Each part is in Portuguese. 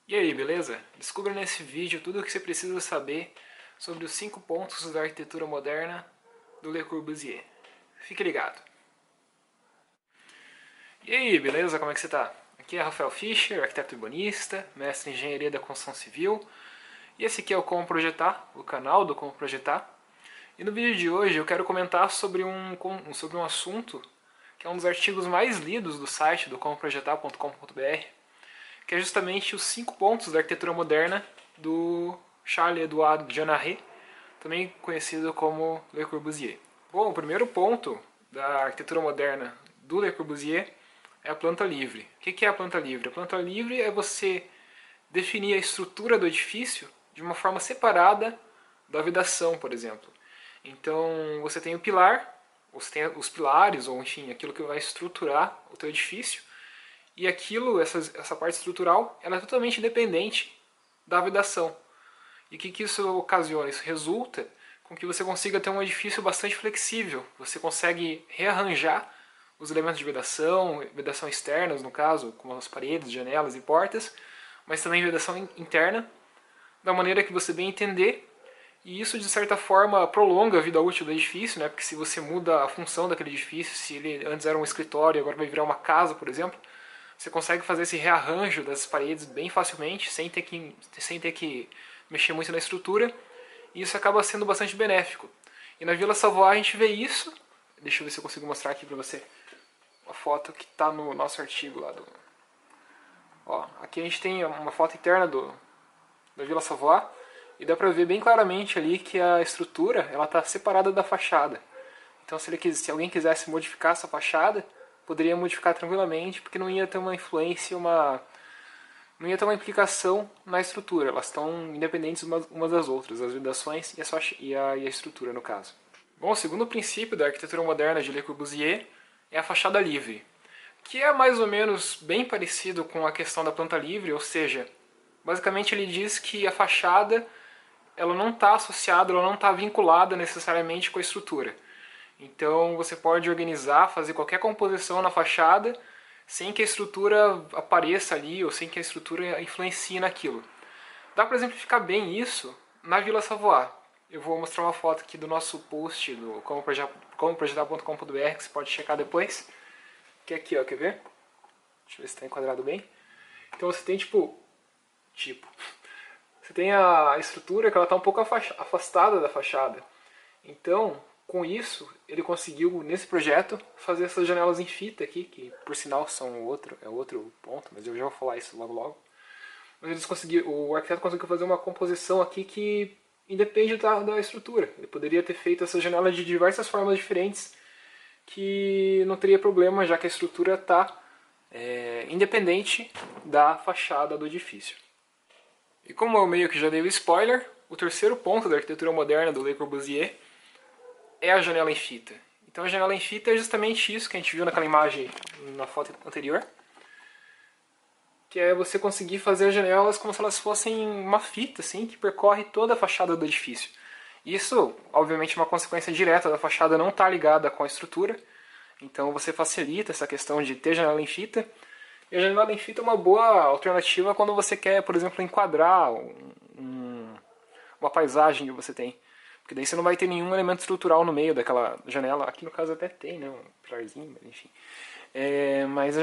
E aí, beleza? Descubra nesse vídeo tudo o que você precisa saber sobre os 5 pontos da arquitetura moderna do Le Corbusier. Fique ligado! E aí, beleza? Como é que você tá? Aqui é Rafael Fischer, arquiteto urbanista, mestre em engenharia da construção civil. E esse aqui é o Como Projetar, o canal do Como Projetar. E no vídeo de hoje eu quero comentar sobre um assunto que é um dos artigos mais lidos do site do comoprojetar.com.br, que é justamente os 5 pontos da arquitetura moderna do Charles-Édouard Jeanneret, também conhecido como Le Corbusier. Bom, o primeiro ponto da arquitetura moderna do Le Corbusier é a planta livre. O que é a planta livre? A planta livre é você definir a estrutura do edifício de uma forma separada da vedação, por exemplo. Então, você tem o pilar, você tem os pilares, ou enfim, aquilo que vai estruturar o teu edifício, e aquilo, essa parte estrutural, ela é totalmente independente da vedação. E o que isso ocasiona? Isso resulta com que você consiga ter um edifício bastante flexível. Você consegue rearranjar os elementos de vedação externas, no caso, como as paredes, janelas e portas, mas também vedação interna, da maneira que você bem entender. E isso, de certa forma, prolonga a vida útil do edifício, né? Porque se você muda a função daquele edifício, se ele antes era um escritório e agora vai virar uma casa, por exemplo, você consegue fazer esse rearranjo das paredes bem facilmente, sem ter que mexer muito na estrutura, e isso acaba sendo bastante benéfico. E na Vila Savoy a gente vê isso. Deixa eu ver se eu consigo mostrar aqui pra você uma foto que está no nosso artigo lá do... Ó, aqui a gente tem uma foto interna da Vila Savoy, e dá pra ver bem claramente ali que a estrutura ela está separada da fachada. Então se alguém quisesse modificar essa fachada, poderia modificar tranquilamente, porque não ia ter uma influência, não ia ter uma implicação na estrutura. Elas estão independentes umas das outras, as vedações e a estrutura, no caso. Bom, o segundo princípio da arquitetura moderna de Le Corbusier é a fachada livre, que é mais ou menos bem parecido com a questão da planta livre, ou seja, basicamente ele diz que a fachada ela não está associada, ela não está vinculada necessariamente com a estrutura. Então você pode organizar, fazer qualquer composição na fachada sem que a estrutura apareça ali ou sem que a estrutura influencie naquilo. Dá para exemplificar bem isso na Vila Savoy. Eu vou mostrar uma foto aqui do nosso post do comoprojetar.com.br que você pode checar depois. Que é aqui, ó, quer ver? Deixa eu ver se está enquadrado bem. Então você tem você tem a estrutura que ela está um pouco afastada da fachada. Então, com isso, ele conseguiu, nesse projeto, fazer essas janelas em fita aqui, que por sinal são outro ponto, mas eu já vou falar isso logo logo. Mas o arquiteto conseguiu fazer uma composição aqui que independe da estrutura. Ele poderia ter feito essa janela de diversas formas diferentes, que não teria problema, já que a estrutura está independente da fachada do edifício. E como eu meio que já dei o spoiler, o terceiro ponto da arquitetura moderna do Le Corbusier é a janela em fita. Então a janela em fita é justamente isso que a gente viu naquela imagem na foto anterior, que é você conseguir fazer as janelas como se elas fossem uma fita, assim, que percorre toda a fachada do edifício. Isso, obviamente, é uma consequência direta da fachada não estar ligada com a estrutura, então você facilita essa questão de ter janela em fita. E a janela em fita é uma boa alternativa quando você quer, por exemplo, enquadrar uma paisagem que você tem. Porque daí você não vai ter nenhum elemento estrutural no meio daquela janela. Aqui no caso até tem, né? Um pilarzinho, mas enfim. Mas a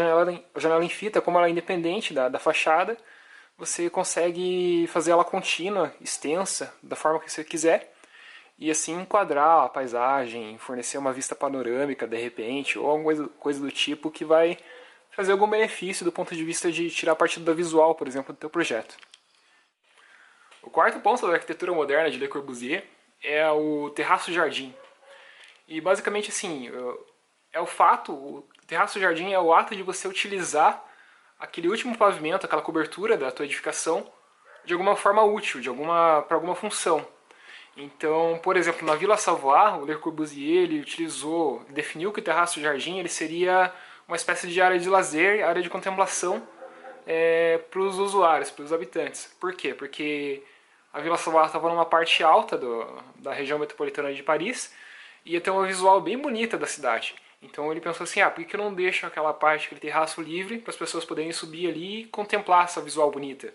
janela em fita, como ela é independente da fachada, você consegue fazer ela contínua, extensa, da forma que você quiser. E assim enquadrar a paisagem, fornecer uma vista panorâmica de repente, ou alguma coisa do tipo que vai trazer algum benefício do ponto de vista de tirar partido da visual, por exemplo, do teu projeto. O quarto ponto da arquitetura moderna de Le Corbusier é o terraço-jardim. E basicamente assim, o terraço-jardim é o ato de você utilizar aquele último pavimento, aquela cobertura da tua edificação, de alguma forma útil, para alguma função. Então, por exemplo, na Vila Savoy, o Le Corbusier ele definiu que o terraço-jardim ele seria uma espécie de área de lazer, área de contemplação para os usuários, para os habitantes. Por quê? Porque a Vila Savoy estava numa parte alta da região metropolitana de Paris e ia ter uma visual bem bonita da cidade. Então ele pensou assim, por que eu não deixo aquela parte, aquele terraço livre, para as pessoas poderem subir ali e contemplar essa visual bonita?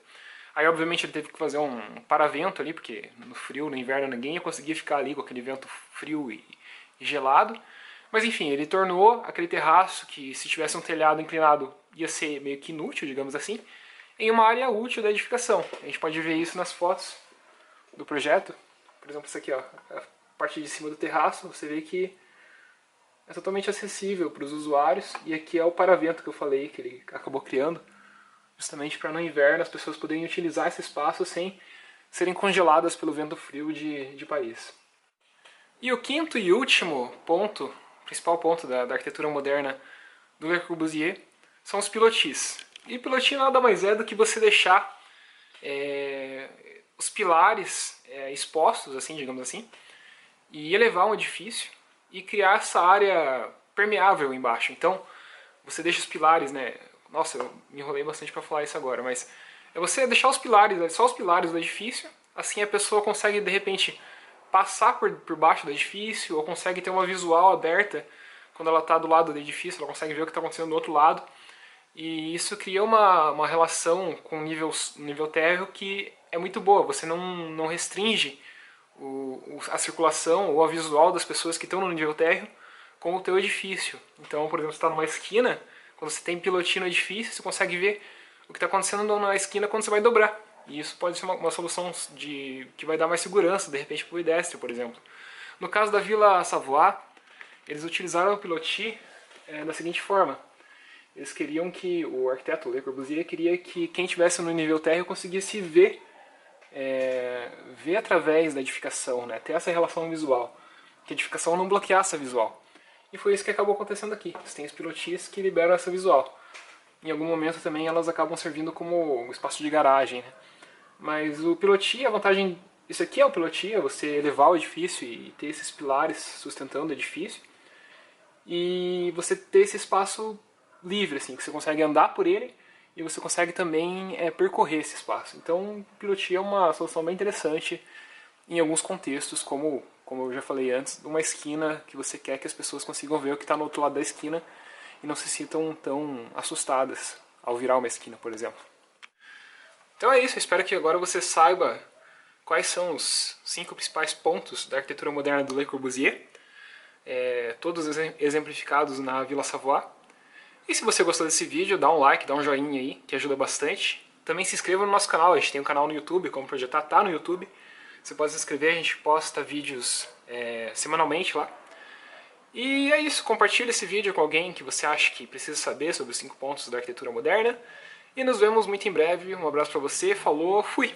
Aí, obviamente, ele teve que fazer um paravento ali, porque no frio, no inverno, ninguém ia conseguir ficar ali com aquele vento frio e gelado. Mas, enfim, ele tornou aquele terraço que, se tivesse um telhado inclinado, ia ser meio que inútil, digamos assim, em uma área útil da edificação. A gente pode ver isso nas fotos do projeto. Por exemplo, isso aqui, ó, a parte de cima do terraço, você vê que é totalmente acessível para os usuários. E aqui é o paravento que eu falei, que ele acabou criando, justamente para no inverno as pessoas poderem utilizar esse espaço sem serem congeladas pelo vento frio de Paris. E o quinto e último ponto, principal ponto da arquitetura moderna do Le Corbusier, são os pilotis. E pilotis nada mais é do que você deixar os pilares expostos, assim, digamos assim, e elevar um edifício e criar essa área permeável embaixo. Então, você deixa os pilares, né? Nossa, eu me enrolei bastante para falar isso agora, mas é você deixar os pilares, só os pilares do edifício, assim a pessoa consegue, de repente, passar por baixo do edifício, ou consegue ter uma visual aberta quando ela está do lado do edifício, ela consegue ver o que está acontecendo do outro lado. E isso cria uma relação com o nível térreo que é muito boa. Você não restringe a circulação ou a visual das pessoas que estão no nível térreo com o teu edifício. Então, por exemplo, você está numa esquina, quando você tem pilotinho no edifício, você consegue ver o que está acontecendo na esquina quando você vai dobrar. E isso pode ser uma solução que vai dar mais segurança, de repente, para o pedestre, por exemplo. No caso da Vila Savoie, eles utilizaram o pilotis da seguinte forma. Eles queriam que, o arquiteto Le Corbusier queria que quem estivesse no nível térreo conseguisse ver através da edificação, né? Ter essa relação visual. Que a edificação não bloqueasse a visual. E foi isso que acabou acontecendo aqui. Você tem os pilotis que liberam essa visual. Em algum momento também elas acabam servindo como um espaço de garagem, né? Mas o pilotis, a vantagem... Isso aqui é o pilotis, é você elevar o edifício e ter esses pilares sustentando o edifício. E você ter esse espaço livre, assim, que você consegue andar por ele e você consegue também percorrer esse espaço. Então, o pilotis é uma solução bem interessante em alguns contextos, como eu já falei antes, uma esquina que você quer que as pessoas consigam ver o que está no outro lado da esquina e não se sintam tão assustadas ao virar uma esquina, por exemplo. Então é isso, eu espero que agora você saiba quais são os 5 principais pontos da arquitetura moderna do Le Corbusier, todos exemplificados na Vila Savoie. E se você gostou desse vídeo, dá um like, dá um joinha aí, que ajuda bastante. Também se inscreva no nosso canal, a gente tem um canal no YouTube, Como Projetar tá no YouTube. Você pode se inscrever, a gente posta vídeos semanalmente lá. E é isso, compartilhe esse vídeo com alguém que você acha que precisa saber sobre os 5 pontos da arquitetura moderna. E nos vemos muito em breve, um abraço pra você, falou, fui!